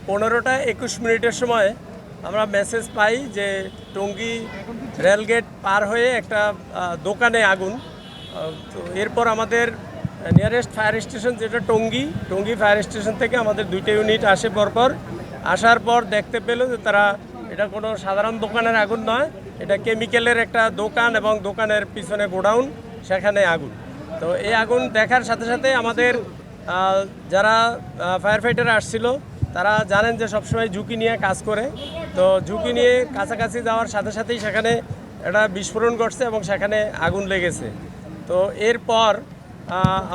15টা 21 মিনিটের সময় আমরা মেসেজ পাই যে টঙ্গী রেলগেট পার হয়ে একটা দোকানে আগুন। তো এরপর আমাদের নিয়ারেস্ট ফায়ার স্টেশন যেটা টঙ্গী ফায়ার স্টেশন থেকে আমাদের 2টা ইউনিট আসে পরপর। আসার পর দেখতে পেল যে তারা এটা কোনো সাধারণ দোকানের আগুন নয়, এটা কেমিক্যালের একটা দোকান এবং দোকানের পিছনে গোডাউন, সেখানে আগুন। তো এই আগুন দেখার সাথে সাথে আমাদের যারা ফায়ার ফাইটার আসছিল তারা জানেন যে সবসময় ঝুঁকি নিয়ে কাজ করে। তো ঝুঁকি নিয়ে কাছাকাছি যাওয়ার সাথে সাথেই সেখানে একটা বিস্ফোরণ ঘটছে এবং সেখানে আগুন লেগেছে। তো এরপর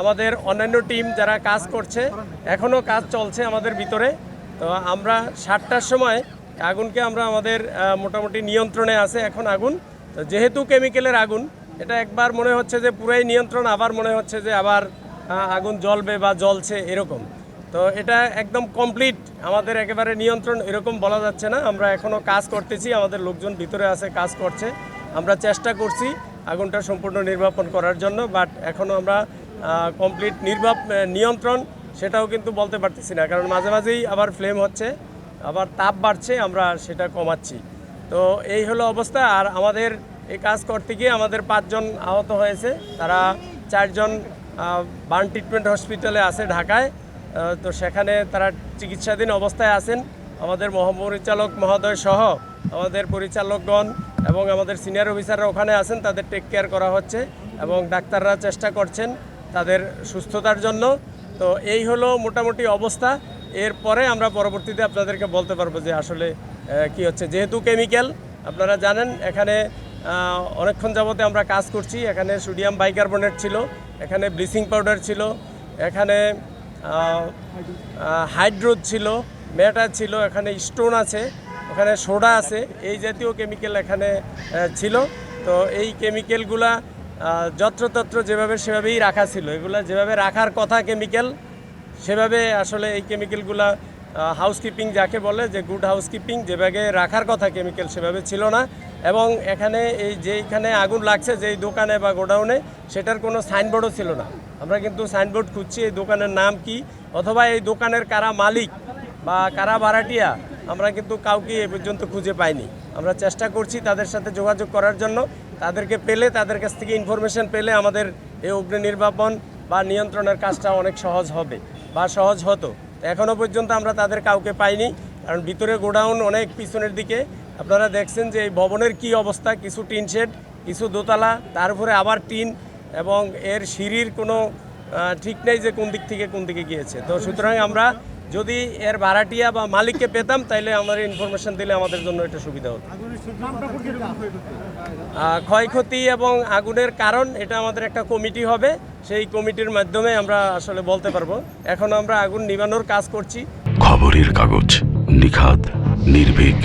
আমাদের অন্যান্য টিম যারা কাজ করছে, এখনও কাজ চলছে আমাদের ভিতরে। তো আমরা 7টার সময় আগুনকে আমরা আমাদের মোটামুটি নিয়ন্ত্রণে আছে এখন আগুন। তো যেহেতু কেমিক্যালের আগুন, এটা একবার মনে হচ্ছে যে পুরাই নিয়ন্ত্রণ, আবার মনে হচ্ছে যে আবার আগুন জ্বলবে বা জ্বলছে এরকম। তো এটা একদম কমপ্লিট আমাদের একেবারে নিয়ন্ত্রণ এরকম বলা যাচ্ছে না। আমরা এখনও কাজ করতেছি, আমাদের লোকজন ভিতরে আছে, কাজ করছে। আমরা চেষ্টা করছি আগুনটা সম্পূর্ণ নির্বাপন করার জন্য, বাট এখনও আমরা কমপ্লিট নিয়ন্ত্রণ সেটাও কিন্তু বলতে পারতেছি না, কারণ মাঝে মাঝেই আবার ফ্লেম হচ্ছে, আবার তাপ বাড়ছে, আমরা সেটা কমাচ্ছি। তো এই হলো অবস্থা। আর আমাদের এই কাজ করতে গিয়ে আমাদের 5 জন আহত হয়েছে, তারা 4 জন বার্ন ট্রিটমেন্ট হসপিটালে আছে ঢাকায়। তো সেখানে তারা চিকিৎসাধীন অবস্থায় আছেন। আমাদের মহাপরিচালক মহোদয় সহ আমাদের পরিচালকগণ এবং আমাদের সিনিয়র অফিসাররা ওখানে আছেন, তাদের টেক কেয়ার করা হচ্ছে এবং ডাক্তাররা চেষ্টা করছেন তাদের সুস্থতার জন্য। তো এই হলো মোটামুটি অবস্থা। এরপরে আমরা পরবর্তীতে আপনাদেরকে বলতে পারবো যে আসলে কি হচ্ছে। যেহেতু কেমিক্যাল আপনারা জানেন, এখানে অনেকক্ষণ যাবতে আমরা কাজ করছি। এখানে সোডিয়াম বাইকার্বনেট ছিল, এখানে ব্লিচিং পাউডার ছিল, এখানে হাইড্রোজ ছিল, মেটা ছিল, এখানে স্টোন আছে, ওখানে সোডা আছে, এই জাতীয় কেমিক্যাল এখানে ছিল। তো এই কেমিক্যালগুলা যত্রতত্র যেভাবে সেভাবেই রাখা ছিল। এগুলা যেভাবে রাখার কথা কেমিক্যাল, সেভাবে আসলে এই কেমিক্যালগুলা হাউসকিপিং যাকে বলে, যে গুড হাউসকিপিং, যেভাবে রাখার কথা কেমিক্যাল সেভাবে ছিল না। এবং এখানে এই যেইখানে আগুন লাগছে যেই দোকানে বা গোডাউনে, সেটার কোনো সাইনবোর্ডও ছিল না। আমরা কিন্তু সাইনবোর্ড খুঁজছি, এই দোকানের নাম কি অথবা এই দোকানের কারা মালিক বা কারা ভাড়াটিয়া, আমরা কিন্তু কাউকে এ পর্যন্ত খুঁজে পাইনি। আমরা চেষ্টা করছি তাদের সাথে যোগাযোগ করার জন্য। তাদেরকে পেলে, তাদের কাছ থেকে ইনফরমেশন পেলে আমাদের এই অগ্নি নির্বাপন বা নিয়ন্ত্রণের কাজটা অনেক সহজ হবে বা সহজ হতো। এখনও পর্যন্ত আমরা তাদের কাউকে পাইনি, কারণ ভিতরে গোডাউন অনেক পিছনের দিকে। আপনারা দেখছেন যে এই ভবনের কি অবস্থা, কিছু টিন শেড, কিছু দোতলা, তার উপরে আবার টিন, এবং এর সিঁড়ির কোনো ঠিক নেই যে কোন দিক থেকে কোন দিকে গিয়েছে। তো সুতরাং আমরা যদি এর ভাড়াটিয়া বা মালিককে পেতাম, তাইলে আমাদের ইনফরমেশন দিলে আমাদের জন্য এটা সুবিধা হতো। ক্ষয়ক্ষতি এবং আগুনের কারণ এটা আমাদের একটা কমিটি হবে, সেই কমিটির মাধ্যমে আমরা আসলে বলতে পারবো। এখন আমরা আগুন নিভানোর কাজ করছি। খবরের কাগজ, নিখাত, নির্ভীক,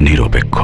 নিরপেক্ষ।